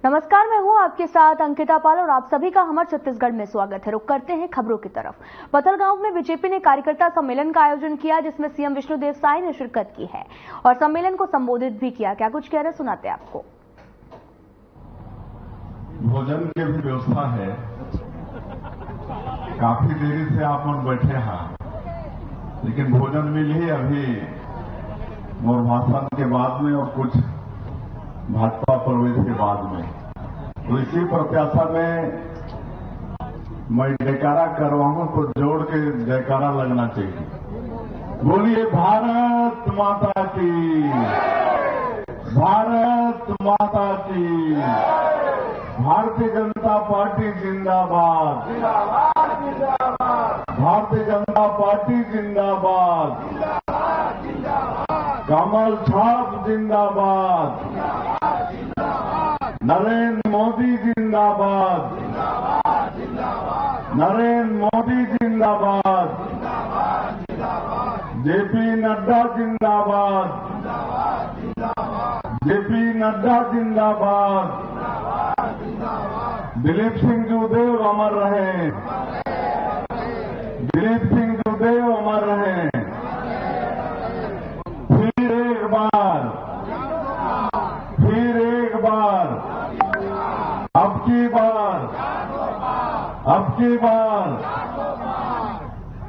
नमस्कार, मैं हूं आपके साथ अंकिता पाल और आप सभी का हमर छत्तीसगढ़ में स्वागत है। रुक करते हैं खबरों की तरफ। पथलगांव में बीजेपी ने कार्यकर्ता सम्मेलन का आयोजन किया, जिसमें सीएम विष्णुदेव साय ने शिरकत की है और सम्मेलन को संबोधित भी किया। क्या कुछ कह रहे सुनाते हैं आपको। भोजन की भी व्यवस्था है, काफी देरी से आप लोग बैठे हैं, लेकिन भोजन मिल ही अभी मोर भाषण के बाद में और कुछ भाजपा प्रवेश के बाद में, तो इसी प्रत्याशा में मैं जयकारा करवाऊं तो जोड़ के जयकारा लगना चाहिए। बोलिए भारत माता की, भारत माता की, भारतीय जनता पार्टी जिंदाबाद, भारतीय जनता पार्टी जिंदाबाद, कमल छाप जिंदाबाद, नरेंद्र मोदी जिंदाबाद, नरेंद्र मोदी जिंदाबाद, जेपी नड्डा जिंदाबाद, जेपी नड्डा जिंदाबाद, दिलीप सिंह जूदेव अमर रहे, दिलीप सिंह जूदेव अमर रहे। फिर एक बार, फिर एक बार, अब की बार, अब की बार।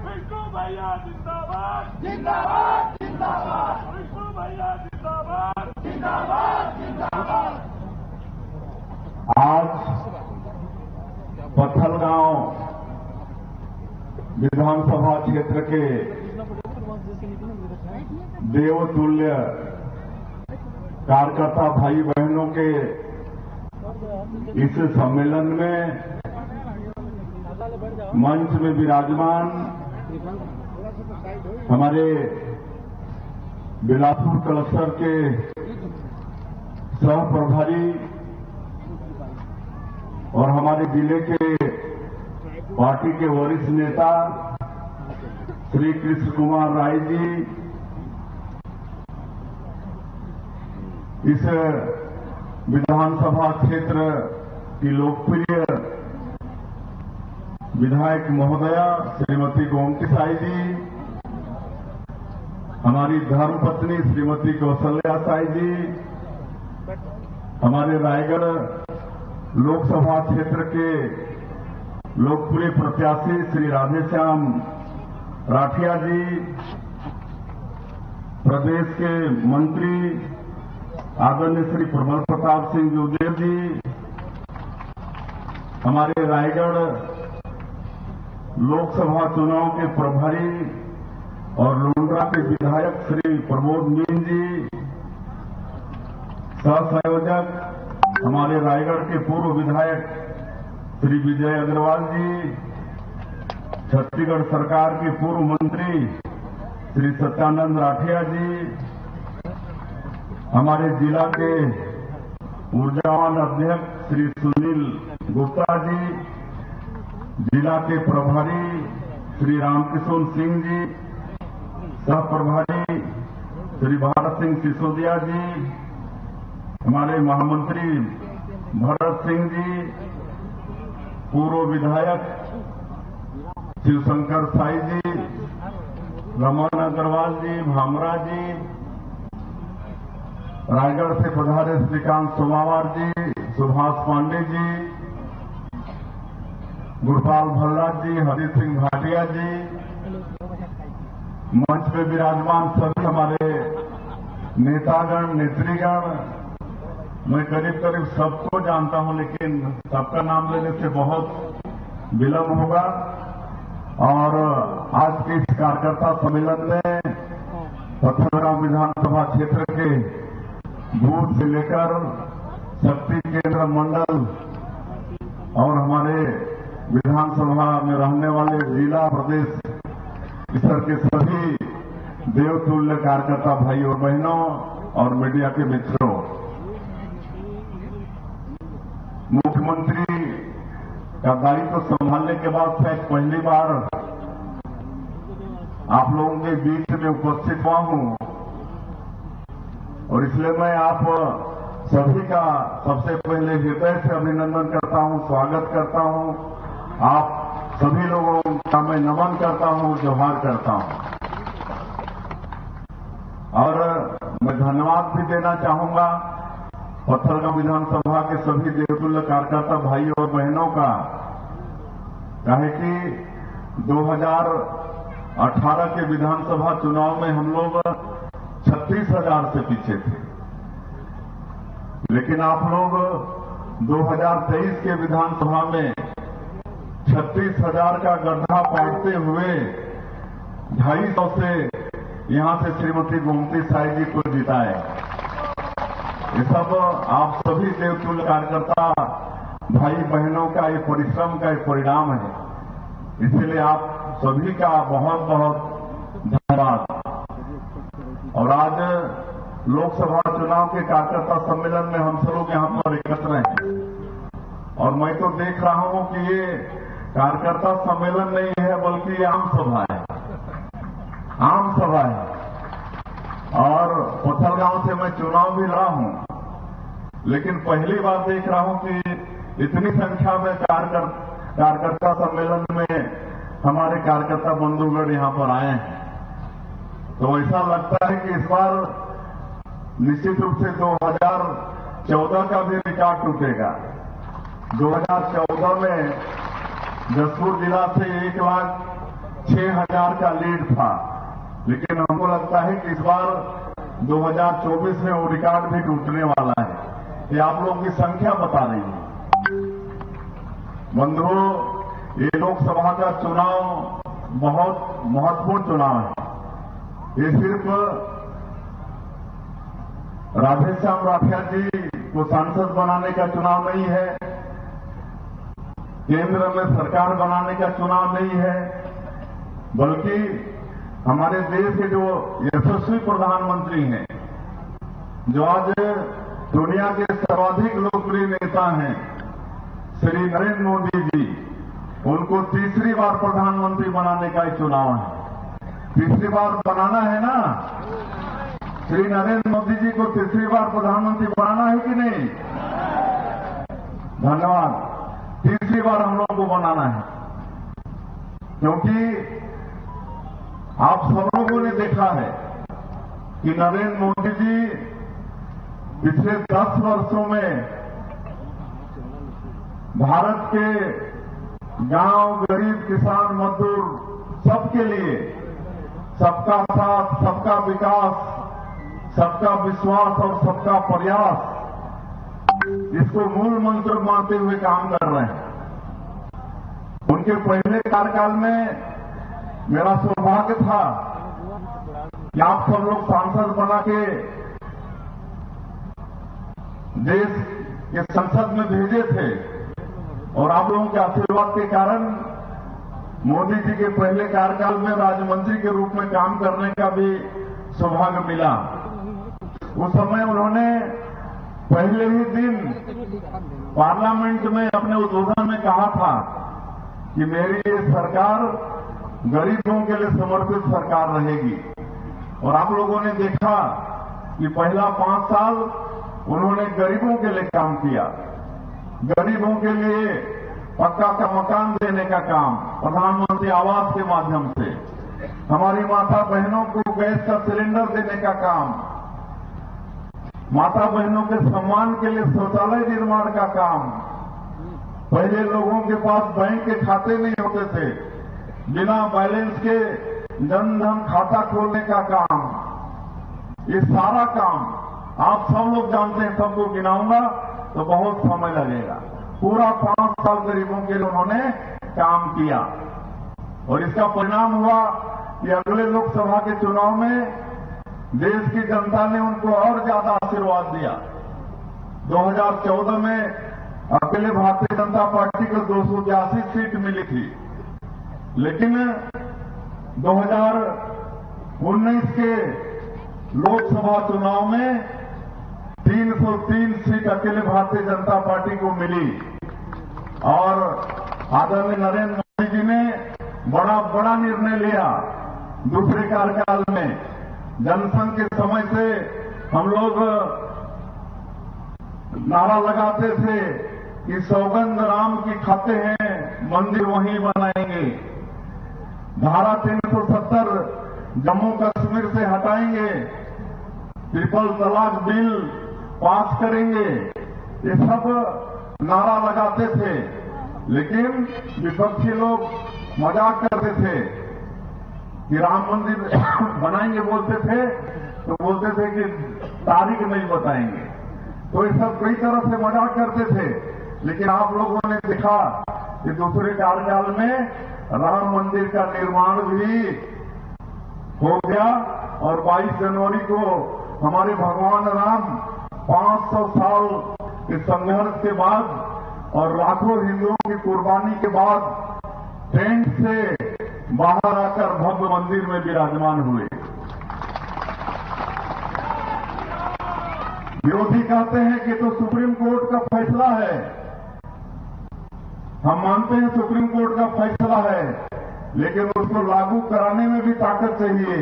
विष्णु भैया जिंदाबाद, जिंदाबाद, जिंदाबाद, विष्णु भैया जिंदाबाद, जिंदाबाद, जिंदाबाद। आज पथलगांव विधानसभा क्षेत्र के देवतुल्य कार्यकर्ता भाई बहनों के इस सम्मेलन में मंच में विराजमान हमारे बिलासपुर क्लस्टर के सह प्रभारी और हमारे जिले के पार्टी के वरिष्ठ नेता श्री कृष्ण कुमार राय जी, इस विधानसभा क्षेत्र की लोकप्रिय विधायक महोदया श्रीमती गोमती साई जी, हमारी धर्मपत्नी श्रीमती कौशल्या साई जी, हमारे रायगढ़ लोकसभा क्षेत्र के लोकप्रिय प्रत्याशी श्री राधेश्याम राठिया जी, प्रदेश के मंत्री आदरणीय श्री प्रबल प्रताप सिंह जूदेव जी, हमारे रायगढ़ लोकसभा चुनाव के प्रभारी और लुंड्रा के विधायक श्री प्रमोद मीन जी, सह संयोजक हमारे रायगढ़ के पूर्व विधायक श्री विजय अग्रवाल जी, छत्तीसगढ़ सरकार के पूर्व मंत्री श्री सत्यानंद राठिया जी, हमारे जिला के ऊर्जावान अध्यक्ष श्री सुनील गुप्ता जी, जिला के प्रभारी श्री रामकिशोर सिंह जी, सह प्रभारी श्री भारत सिंह सिसोदिया जी, हमारे महामंत्री भरत सिंह जी, पूर्व विधायक शिवशंकर साई जी, रमन अग्रवाल जी, भामरा जी, रायगढ़ से पधारे श्रीकांत सोमावार जी, सुभाष पांडे जी, गुरपाल भल्ला जी, हरि सिंह भाटिया जी, मंच पे विराजमान सभी हमारे नेतागण नेत्रीगण, मैं करीब करीब सबको जानता हूं, लेकिन सबका नाम लेने से बहुत विलंब होगा। और आज के इस कार्यकर्ता सम्मेलन में पथलगांव विधानसभा क्षेत्र के बूथ से लेकर शक्ति केंद्र मंडल और हमारे विधानसभा में रहने वाले जिला प्रदेश स्तर के सभी देवतुल्य कार्यकर्ता भाई और बहनों और मीडिया के मित्रों, मुख्यमंत्री का दायित्व संभालने के बाद शायद पहली बार आप लोगों के बीच में उपस्थित हुआ हूं और इसलिए मैं आप सभी का सबसे पहले हृदय से अभिनंदन करता हूं, स्वागत करता हूं। आप सभी लोगों का मैं नमन करता हूं, जोहार करता हूं। और मैं धन्यवाद भी देना चाहूंगा पत्थलगांव विधानसभा के सभी देवतुल्य कार्यकर्ता भाई और बहनों का, काहे कि 2018 के विधानसभा चुनाव में हम लोग 36,000 से पीछे थे, लेकिन आप लोग 2023 के विधानसभा में 36,000 का गड्ढा पाटते हुए 250 से यहां से श्रीमती गोमती साई जी को जिताए। ये सब आप सभी देवतुल्य कार्यकर्ता भाई बहनों का ये परिश्रम का एक परिणाम है, इसलिए आप सभी का बहुत बहुत धन्यवाद। और आज लोकसभा चुनाव के कार्यकर्ता सम्मेलन में हम सब लोग यहां पर एकत्र हैं, और मैं तो देख रहा हूं कि ये कार्यकर्ता सम्मेलन नहीं है बल्कि ये आम सभा है, आम सभा है। और पत्थलगांव से मैं चुनाव भी लड़ा हूं, लेकिन पहली बार देख रहा हूं कि इतनी संख्या में कार्यकर्ता सम्मेलन में हमारे कार्यकर्ता बंधुगण यहां पर आए हैं। तो ऐसा लगता है कि इस बार निश्चित रूप से 2014 का भी रिकॉर्ड टूटेगा। 2014 में जसपुर जिला से 1,06,000 का लीड था, लेकिन हमको लगता है कि इस बार 2024 में वो रिकॉर्ड भी टूटने वाला है। ये आप लोगों की संख्या बता रही है। बंधुओं, ये लोकसभा का चुनाव बहुत महत्वपूर्ण चुनाव है। ये सिर्फ राधेश्याम राठिया जी को सांसद बनाने का चुनाव नहीं है, केंद्र में सरकार बनाने का चुनाव नहीं है, बल्कि हमारे देश के जो यशस्वी प्रधानमंत्री हैं, जो आज दुनिया के सर्वाधिक लोकप्रिय नेता हैं, श्री नरेंद्र मोदी जी, उनको तीसरी बार प्रधानमंत्री बनाने का एक चुनाव है। तीसरी बार बनाना है ना? श्री नरेंद्र मोदी जी को तीसरी बार प्रधानमंत्री बनाना है कि नहीं? धन्यवाद। तीसरी बार हम लोगों को बनाना है, क्योंकि आप सब लोगों ने देखा है कि नरेंद्र मोदी जी पिछले 10 वर्षों में भारत के गांव, गरीब, किसान, मजदूर सबके लिए सबका साथ, सबका विकास, सबका विश्वास और सबका प्रयास, इसको मूल मंत्र मानते हुए काम कर रहे हैं। उनके पहले कार्यकाल में मेरा सौभाग्य था कि आप सब लोग सांसद बना के देश के संसद में भेजे थे, और आप लोगों के आशीर्वाद के कारण मोदी जी के पहले कार्यकाल में राज्य मंत्री के रूप में काम करने का भी सौभाग्य मिला। उस समय उन्होंने पहले ही दिन पार्लियामेंट में अपने उद्बोधन में कहा था कि मेरी ये सरकार गरीबों के लिए समर्पित सरकार रहेगी। और आप लोगों ने देखा कि पहला 5 साल उन्होंने गरीबों के लिए काम किया। गरीबों के लिए पक्का का मकान देने का काम प्रधानमंत्री आवास के माध्यम से, हमारी माता बहनों को गैस का सिलेंडर देने का काम, माता बहनों के सम्मान के लिए शौचालय निर्माण का काम। पहले लोगों के पास बैंक के खाते नहीं होते थे, बिना बैलेंस के जन धन खाता खोलने का काम, ये सारा काम आप सब लोग जानते हैं। सबको गिनाऊंगा तो बहुत समय लगेगा। पूरा 5 साल गरीबों के लिए उन्होंने काम किया, और इसका परिणाम हुआ कि अगले लोकसभा के चुनाव में देश की जनता ने उनको और ज्यादा आशीर्वाद दिया। 2014 में अकेले भारतीय जनता पार्टी को 282 सीट मिली थी, लेकिन 2019 के लोकसभा चुनाव में 303 सीट अकेले भारतीय जनता पार्टी को मिली। और आदरणीय नरेंद्र मोदी जी ने बड़ा निर्णय लिया दूसरे कार्यकाल में। जनसंघ के समय से हम लोग नारा लगाते थे कि सौगंध राम की खाते हैं, मंदिर वहीं बनाएंगे। धारा 370 जम्मू कश्मीर से हटाएंगे, ट्रिपल तलाक बिल पास करेंगे, ये सब नारा लगाते थे। लेकिन विपक्षी लोग मजाक करते थे कि राम मंदिर बनाएंगे बोलते थे, तो बोलते थे कि तारीख नहीं बताएंगे। तो ये सब कई तरह से मजाक करते थे। लेकिन आप लोगों ने देखा कि दूसरे कार्यकाल में राम मंदिर का निर्माण भी हो गया और 22 जनवरी को हमारे भगवान राम 500 साल के संघर्ष के बाद और लाखों हिंदुओं की कुर्बानी के बाद टेंट से बाहर आकर भव्य मंदिर में विराजमान हुए। विरोधी कहते हैं कि तो सुप्रीम कोर्ट का फैसला है। हम मानते हैं सुप्रीम कोर्ट का फैसला है, लेकिन उसको लागू कराने में भी ताकत चाहिए।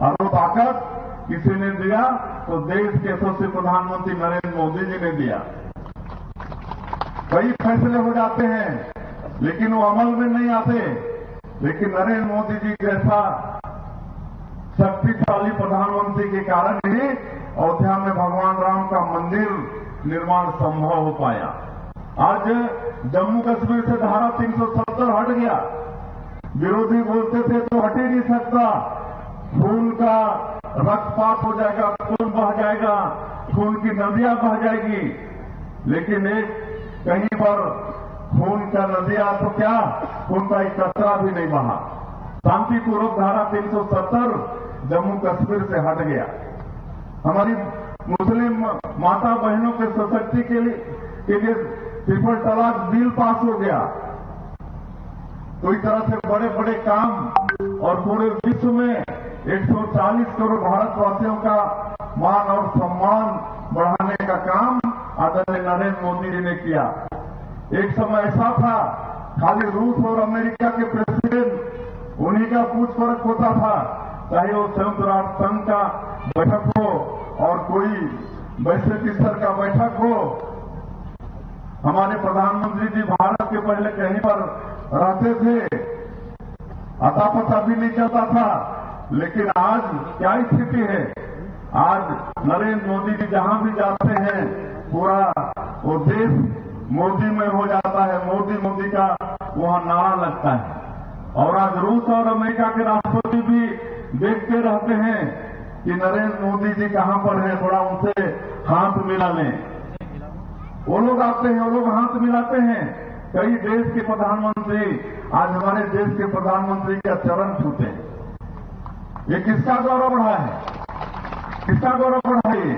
और वो ताकत किसी ने दिया तो देश के यशस्वी प्रधानमंत्री नरेंद्र मोदी जी ने दिया। कई फैसले हो जाते हैं लेकिन वो अमल में नहीं आते। लेकिन नरेंद्र मोदी जी जैसा शक्तिशाली प्रधानमंत्री के कारण ही अयोध्या में भगवान राम का मंदिर निर्माण संभव हो पाया। आज जम्मू कश्मीर से धारा 370 हट गया। विरोधी बोलते थे तो हट ही नहीं सकता, खून का रक्तपात हो जाएगा, खून बह जाएगा, खून की नदियां बह जाएगी। लेकिन एक कहीं पर खून का नदियां तो क्या, खून का एक कतरा भी नहीं बहा। शांतिपूर्वक धारा 370 जम्मू कश्मीर से हट गया। हमारी मुस्लिम माता बहनों के सशक्ति के लिए ट्रिपल तलाक बिल पास हो गया। तो इस तरह से बड़े बड़े काम और पूरे विश्व में 140 करोड़ भारतवासियों का मान और सम्मान बढ़ाने का काम आदरणीय नरेंद्र मोदी जी ने किया। एक समय ऐसा था खाली रूस और अमेरिका के प्रेसिडेंट उन्हीं का पूछ फर्क होता था, चाहे वो संयुक्त राष्ट्र संघ का बैठक हो और कोई वैश्विक स्तर का बैठक हो। हमारे प्रधानमंत्री जी भारत के पहले कहीं पर रहते थे, अता पता भी नहीं चलता था। लेकिन आज क्या स्थिति है, आज नरेंद्र मोदी जी जहां भी जाते हैं पूरा वो देश मोदी में हो जाता है। मोदी मोदी का वहां नारा लगता है। और आज रूस और अमेरिका के राष्ट्रपति भी देखते रहते हैं कि नरेंद्र मोदी जी कहां पर हैं, थोड़ा उनसे हाथ मिला लें। वो लोग आते हैं, वो लोग हाथ मिलाते हैं। कई देश के प्रधानमंत्री आज हमारे देश के प्रधानमंत्री का चरण छूते हैं। ये किसका गौरव बढ़ा है, किसका गौरव बढ़ा है?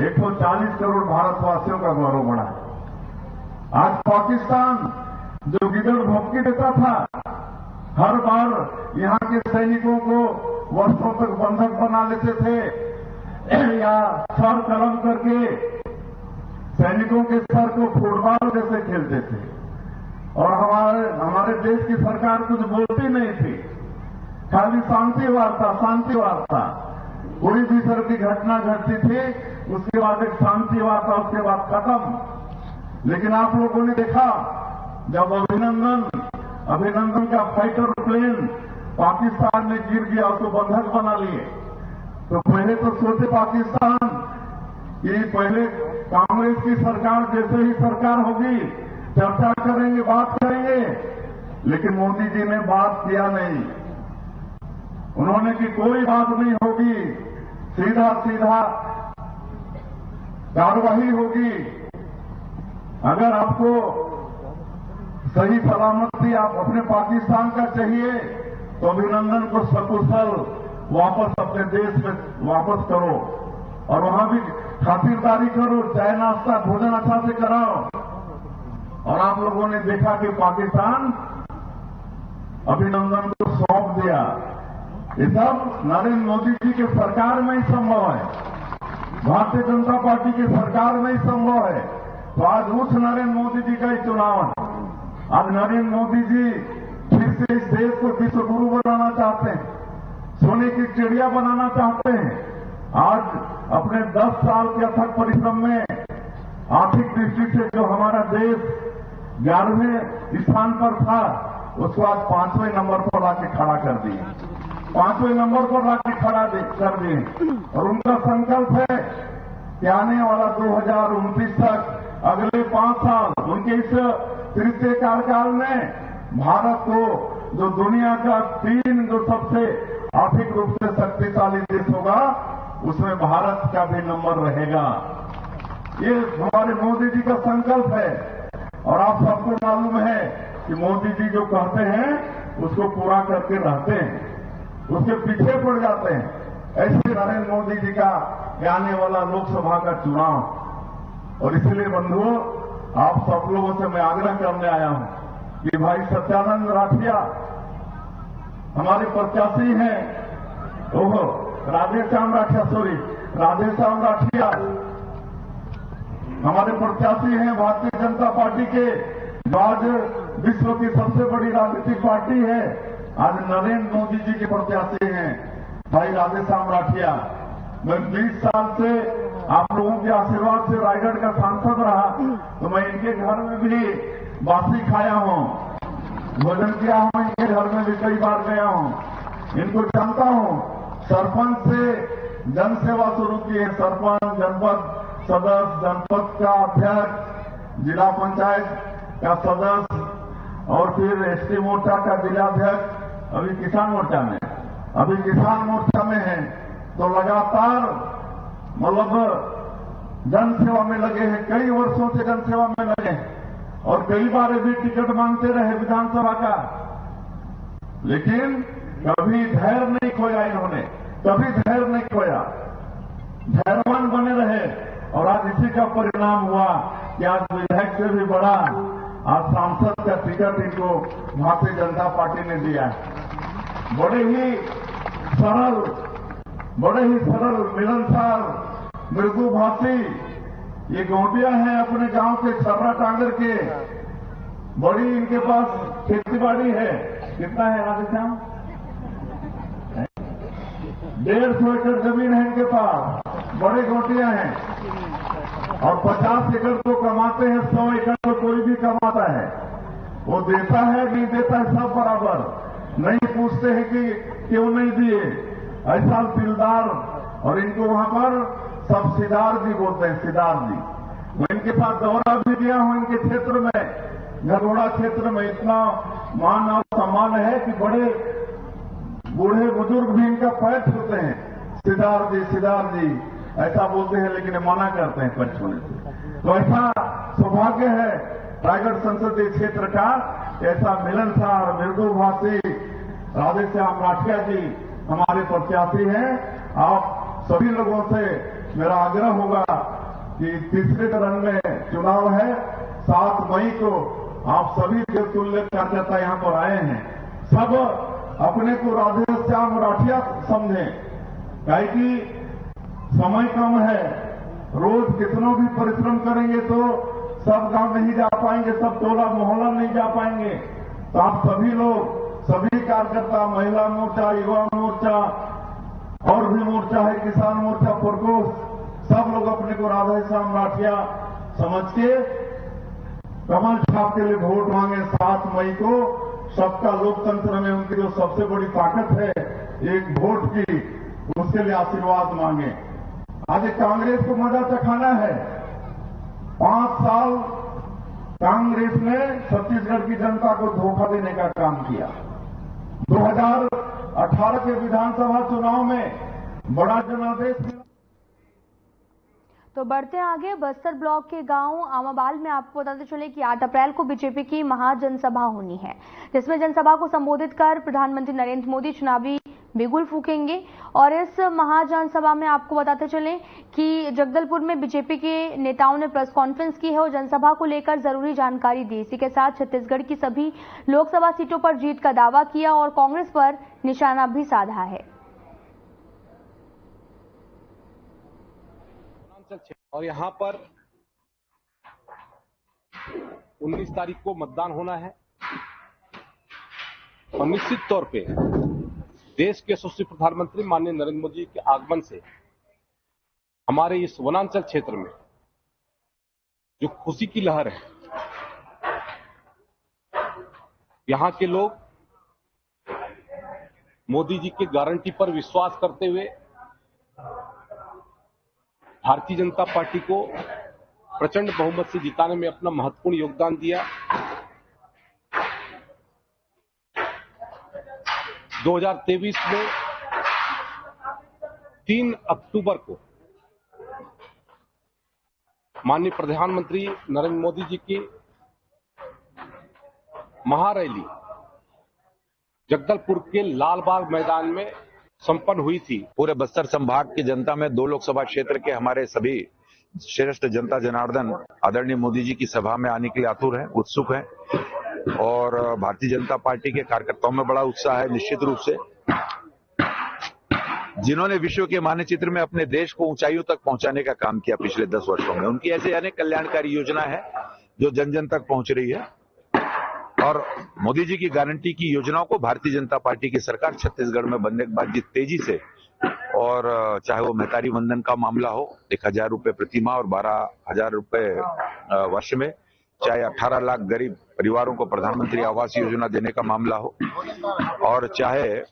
140 करोड़ भारतवासियों का गौरव बढ़ा है। आज पाकिस्तान जो गिदड़ भौंकी देता था, हर बार यहां के सैनिकों को वर्षों तक बंधक बना लेते थे या सर कलम करके सैनिकों के सर को फुटबॉल जैसे खेलते थे। और हमारे देश की सरकार कुछ बोलती नहीं थी, खाली शांति वार्ता। कोई भी तरह की घटना घटती थी उसके बाद एक शांति वार्ता, उसके बाद खत्म। लेकिन आप लोगों ने देखा जब अभिनंदन का फाइटर प्लेन पाकिस्तान में गिर गया, उसको बंधक बना लिए, तो पहले तो सोचे पाकिस्तान कि पहले कांग्रेस की सरकार जैसे ही सरकार होगी चर्चा करेंगे, बात करेंगे। लेकिन मोदी जी ने बात किया नहीं। उन्होंने कि कोई बात नहीं होगी, सीधा सीधा कार्रवाई होगी। अगर आपको सही सलामती आप अपने पाकिस्तान का चाहिए तो अभिनंदन को सकुशल वापस अपने देश में वापस करो और वहां भी खातिरदारी करो, चाय नाश्ता भोजन अच्छा से कराओ। और आप लोगों ने देखा कि पाकिस्तान अभिनंदन को सौंप दिया। ये सब नरेंद्र मोदी जी के सरकार में ही संभव है, भारतीय जनता पार्टी की सरकार में ही संभव है। तो आज उस नरेंद्र मोदी जी का ही चुनाव है। आज नरेंद्र मोदी जी फिर से इस देश को विश्व गुरु बनाना चाहते हैं, सोने की चिड़िया बनाना चाहते हैं। आज अपने 10 साल के अथक परिश्रम में आर्थिक दृष्टि से जो हमारा देश 11वें स्थान पर था, उसको आज 5वें नंबर पर लाके खड़ा कर दिए। 5वें नंबर पर लाके खड़ा कर दिए। और उनका संकल्प है कि आने वाला 2029 तक अगले 5 साल उनके इस तृतीय कार्यकाल में भारत को जो दुनिया का 3 जो सबसे आर्थिक रूप से शक्तिशाली देश होगा, उसमें भारत का भी नंबर रहेगा। ये हमारे मोदी जी का संकल्प है। और आप सबको मालूम है कि मोदी जी जो कहते हैं उसको पूरा करके रहते हैं, उसके पीछे पड़ जाते हैं। ऐसे नरेंद्र मोदी जी का आने वाला लोकसभा का चुनाव। और इसलिए बंधुओं, आप सब लोगों से मैं आग्रह करने आया हूं कि भाई सत्यानंद राठिया हमारे प्रत्याशी हैं। ओहो, राधेश्याम राठिया हमारे प्रत्याशी हैं भारतीय जनता पार्टी के, जो आज विश्व की सबसे बड़ी राजनीतिक पार्टी है। आज नरेंद्र मोदी जी के प्रत्याशी हैं भाई राधेश्याम राठिया। मैं 20 साल से आप लोगों के आशीर्वाद से रायगढ़ का सांसद रहा, तो मैं इनके घर में भी बासी खाया हूं, भोजन किया हूं, इनके घर में भी कई बार गया हूं, इनको जानता हूं। सरपंच से जन सेवा शुरू की है, सरपंच, जनपद सदस्य, जनपद का अध्यक्ष, जिला पंचायत का सदस्य और फिर एसटी मोर्चा का जिलाध्यक्ष, अभी किसान मोर्चा में है। तो लगातार मतलब जन सेवा में लगे हैं, कई वर्षों से जन सेवा में लगे हैं और कई बार भी टिकट मांगते रहे विधानसभा का, लेकिन कभी धैर्य नहीं खोया इन्होंने, कभी धैर्य नहीं खोया, धैर्यवान बने रहे। और आज इसी का परिणाम हुआ कि आज विधायक से भी बड़ा आज सांसद का टिकट इनको भारतीय जनता पार्टी ने दिया। बड़े ही सरल, मिलनसार, मृदुभाषी ये गोटियां हैं अपने गांव के सर्रा टांगर के। बड़ी इनके पास खेती बाड़ी है। कितना है राधेश्याम? 150 एकड़ जमीन है इनके पास, बड़े गोटियां हैं। और 50 एकड़ तो कमाते हैं, 100 एकड़ तो कोई भी कमाता है। वो देता है नहीं देता है सब बराबर, नहीं पूछते हैं कि क्यों नहीं दिए। ऐसा दिलदार। और इनको वहां पर सब सिदार जी बोलते हैं, सिदार जी। मैं इनके साथ दौरा भी किया हूं इनके क्षेत्र में, घरघोड़ा क्षेत्र में। इतना मान और सम्मान है कि बड़े बूढ़े बुजुर्ग भी इनका पैर छूते हैं, सिदार जी ऐसा बोलते हैं, लेकिन मना करते हैं पैर छूने से। तो ऐसा सौभाग्य है रायगढ़ संसदीय क्षेत्र का, ऐसा मिलनसार, मृदुभाषी राधेश्याम राठिया जी हमारे प्रत्याशी हैं। आप सभी लोगों से मेरा आग्रह होगा कि तीसरे चरण में चुनाव है, 7 मई को आप सभी तुल्य कार्यकर्ता यहां पर आए हैं। सब अपने को राधेश्याम राठिया समझें, काहे कि समय कम है। रोज कितनों भी परिश्रम करेंगे तो सब गांव नहीं जा पाएंगे, सब टोला मोहल्ला नहीं जा पाएंगे। तो आप सभी लोग, सभी कार्यकर्ता, महिला मोर्चा, युवा मोर्चा और भी मोर्चा है, किसान मोर्चा, प्रकोष्ठ, सब लोग अपने को राधेश्याम राठिया समझ के कमल छाप के लिए वोट मांगे 7 मई को। सबका लोकतंत्र में उनकी जो सबसे बड़ी ताकत है एक वोट की, उसके लिए आशीर्वाद मांगे। आज कांग्रेस को मजा चखाना है। 5 साल कांग्रेस ने छत्तीसगढ़ की जनता को धोखा देने का काम किया। 2018 के विधानसभा चुनाव में बड़ा जनादेश मिला। तो बढ़ते आगे, बस्तर ब्लॉक के गांव आमाबाल में आपको बताते चले कि 8 अप्रैल को बीजेपी की महाजनसभा होनी है, जिसमें जनसभा को संबोधित कर प्रधानमंत्री नरेंद्र मोदी चुनावी बिगुल फूकेंगे। और इस महाजनसभा में आपको बताते चले कि जगदलपुर में बीजेपी के नेताओं ने प्रेस कॉन्फ्रेंस की है और जनसभा को लेकर जरूरी जानकारी दी। इसी के साथ छत्तीसगढ़ की सभी लोकसभा सीटों पर जीत का दावा किया और कांग्रेस पर निशाना भी साधा है। और यहां पर 19 तारीख को मतदान होना है और निश्चित तौर पे देश के यशस्वी प्रधानमंत्री माननीय नरेंद्र मोदी के आगमन से हमारे इस वनांचल क्षेत्र में जो खुशी की लहर है, यहां के लोग मोदी जी की गारंटी पर विश्वास करते हुए भारतीय जनता पार्टी को प्रचंड बहुमत से जिताने में अपना महत्वपूर्ण योगदान दिया। 2023 में 3 अक्टूबर को माननीय प्रधानमंत्री नरेंद्र मोदी जी की महारैली जगदलपुर के लालबाग मैदान में संपन्न हुई थी। पूरे बस्तर संभाग की जनता में 2 लोकसभा क्षेत्र के हमारे सभी श्रेष्ठ जनता जनार्दन आदरणीय मोदी जी की सभा में आने के लिए आतुर हैं, उत्सुक हैं और भारतीय जनता पार्टी के कार्यकर्ताओं में बड़ा उत्साह है। निश्चित रूप से जिन्होंने विश्व के मानचित्र में अपने देश को ऊंचाइयों तक पहुंचाने का काम किया पिछले 10 वर्षों में, उनकी ऐसे अनेक कल्याणकारी योजना है जो जन जन तक पहुंच रही है और मोदी जी की गारंटी की योजनाओं को भारतीय जनता पार्टी की सरकार छत्तीसगढ़ में बनने के बाद जिस तेजी से, और चाहे वो महतारी वंदन का मामला हो 1000 रुपए प्रतिमाह और 12,000 रुपए वर्ष में, चाहे 18 लाख गरीब परिवारों को प्रधानमंत्री आवास योजना देने का मामला हो, और चाहे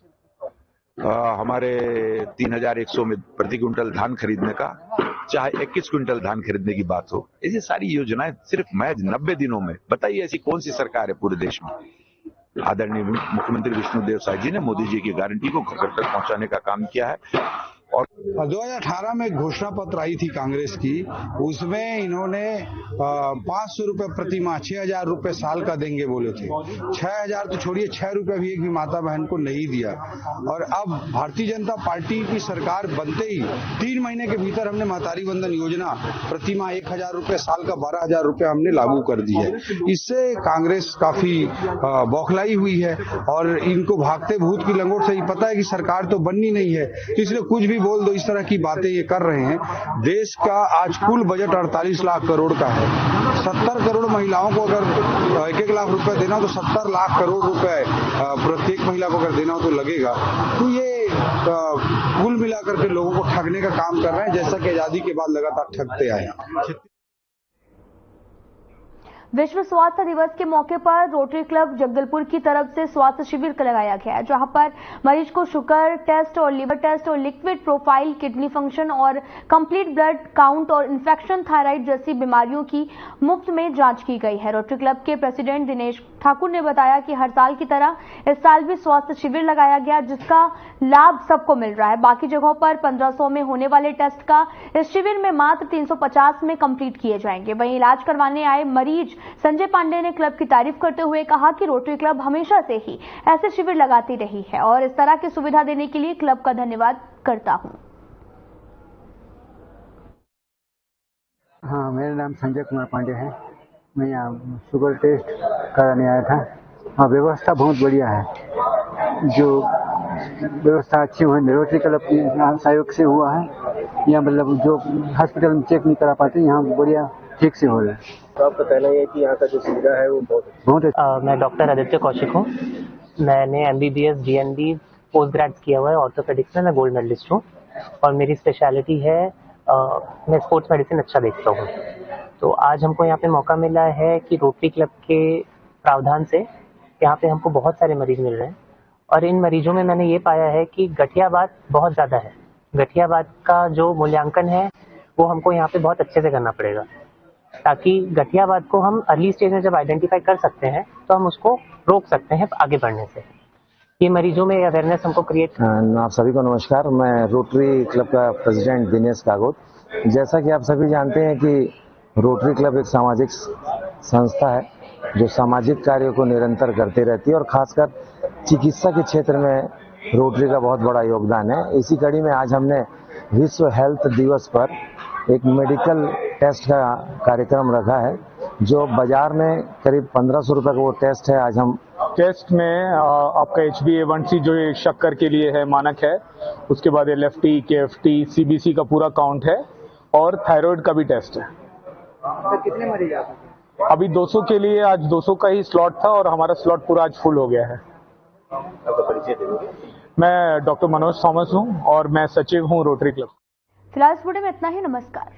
हमारे 3100 में प्रति क्विंटल धान खरीदने का, चाहे 21 क्विंटल धान खरीदने की बात हो, ऐसी सारी योजनाएं सिर्फ महज 90 दिनों में। बताइए ऐसी कौन सी सरकार है पूरे देश में। आदरणीय मुख्यमंत्री विष्णुदेव साय जी ने मोदी जी की गारंटी को घर तक पहुंचाने का काम किया है। और 2018 में घोषणा पत्र आई थी कांग्रेस की, उसमें इन्होंने 500 रुपए प्रति माह, 6,000 रुपए साल का देंगे बोले थे। 6,000 तो छोड़िए, 6 रुपए भी एक भी माता बहन को नहीं दिया। और अब भारतीय जनता पार्टी की सरकार बनते ही 3 महीने के भीतर हमने महतारी वंदन योजना प्रति माह 1,000 रुपए साल का 12,000 रुपए हमने लागू कर दी है। इससे कांग्रेस काफी बौखलाई हुई है और इनको भागते भूत की लंगोट से ही पता है कि सरकार तो बननी नहीं है, तो इसलिए कुछ भी बोल दो, इस तरह की बातें ये कर रहे हैं। देश का आज कुल बजट 48 लाख करोड़ का है। 70 करोड़ महिलाओं को अगर 1-1 लाख रुपए देना हो तो 70 लाख करोड़ रुपए प्रत्येक महिला को अगर देना हो तो लगेगा। तो ये कुल मिलाकर के लोगों को ठगने का काम कर रहे हैं, जैसा कि आजादी के बाद लगातार ठगते आए हैं। विश्व स्वास्थ्य दिवस के मौके पर रोटरी क्लब जगदलपुर की तरफ से स्वास्थ्य शिविर लगाया गया है, जहां पर मरीज को शुगर टेस्ट और लिवर टेस्ट और लिक्विड प्रोफाइल, किडनी फंक्शन और कंप्लीट ब्लड काउंट और इन्फेक्शन, थायराइड जैसी बीमारियों की मुफ्त में जांच की गई है। रोटरी क्लब के प्रेसिडेंट दिनेश ठाकुर ने बताया कि हर साल की तरह इस साल भी स्वास्थ्य शिविर लगाया गया, जिसका लाभ सबको मिल रहा है। बाकी जगहों पर 1500 में होने वाले टेस्ट का इस शिविर में मात्र 350 में कंप्लीट किए जाएंगे। वहीं इलाज करवाने आए मरीज संजय पांडे ने क्लब की तारीफ करते हुए कहा कि रोटरी क्लब हमेशा से ही ऐसे शिविर लगाती रही है और इस तरह की सुविधा देने के लिए क्लब का धन्यवाद करता हूं। हाँ, मेरा नाम संजय कुमार पांडे है। मैं यहाँ शुगर टेस्ट कराने आया था। हाँ, व्यवस्था बहुत बढ़िया है। जो व्यवस्था अच्छी हुई रोटरी क्लब के सहयोग से हुआ है। यहाँ मतलब जो हॉस्पिटल में चेक नहीं करा पाते, यहाँ बढ़िया ठीक से हो रहा है। तो आपका कहना है कि यहाँ का जो सुविधा है वो बहुत मैं डॉक्टर आदित्य कौशिक हूँ। मैंने MBBS DNB पोस्ट ग्रेड किया हुआ है ऑर्थोपेडिक्स में। मैं गोल्ड मेडलिस्ट हूँ और मेरी स्पेशलिटी है मैं स्पोर्ट्स मेडिसिन अच्छा देखता हूँ। तो आज हमको यहाँ पे मौका मिला है कि रोटरी क्लब के प्रावधान से यहाँ पे हमको बहुत सारे मरीज मिल रहे हैं और इन मरीजों में मैंने ये पाया है कि गठियावाद बहुत ज़्यादा है। गठियावाद का जो मूल्यांकन है वो हमको यहाँ पे बहुत अच्छे से करना पड़ेगा, ताकि गठियावाद को हम अर्ली स्टेज में जब आइडेंटिफाई कर सकते हैं तो हम उसको रोक सकते हैं आगे बढ़ने से। ये मरीजों में अवेयरनेस हमको क्रिएट। आप सभी को नमस्कार। मैं रोटरी क्लब का प्रेसिडेंट दिनेश कागोत। जैसा कि आप सभी जानते हैं कि रोटरी क्लब एक सामाजिक संस्था है जो सामाजिक कार्यों को निरंतर करती रहती है और खासकर चिकित्सा के क्षेत्र में रोटरी का बहुत बड़ा योगदान है। इसी कड़ी में आज हमने विश्व हेल्थ दिवस पर एक मेडिकल टेस्ट का कार्यक्रम रखा है, जो बाजार में करीब 1500 रुपए का वो टेस्ट है। आज हम टेस्ट में आपका HbA1c जो शक्कर के लिए है मानक है, उसके बाद LFT, KFT, CBC का पूरा काउंट है और थायराइड का भी टेस्ट है। तो कितने मरीज आप? अभी 200 के लिए आज 200 का ही स्लॉट था और हमारा स्लॉट पूरा आज फुल हो गया है। आपका परिचय देंगे? मैं डॉक्टर मनोज थॉमस हूँ और मैं सचिव हूँ रोटरी क्लब। फिलहाल इस वीडियो में इतना ही। नमस्कार।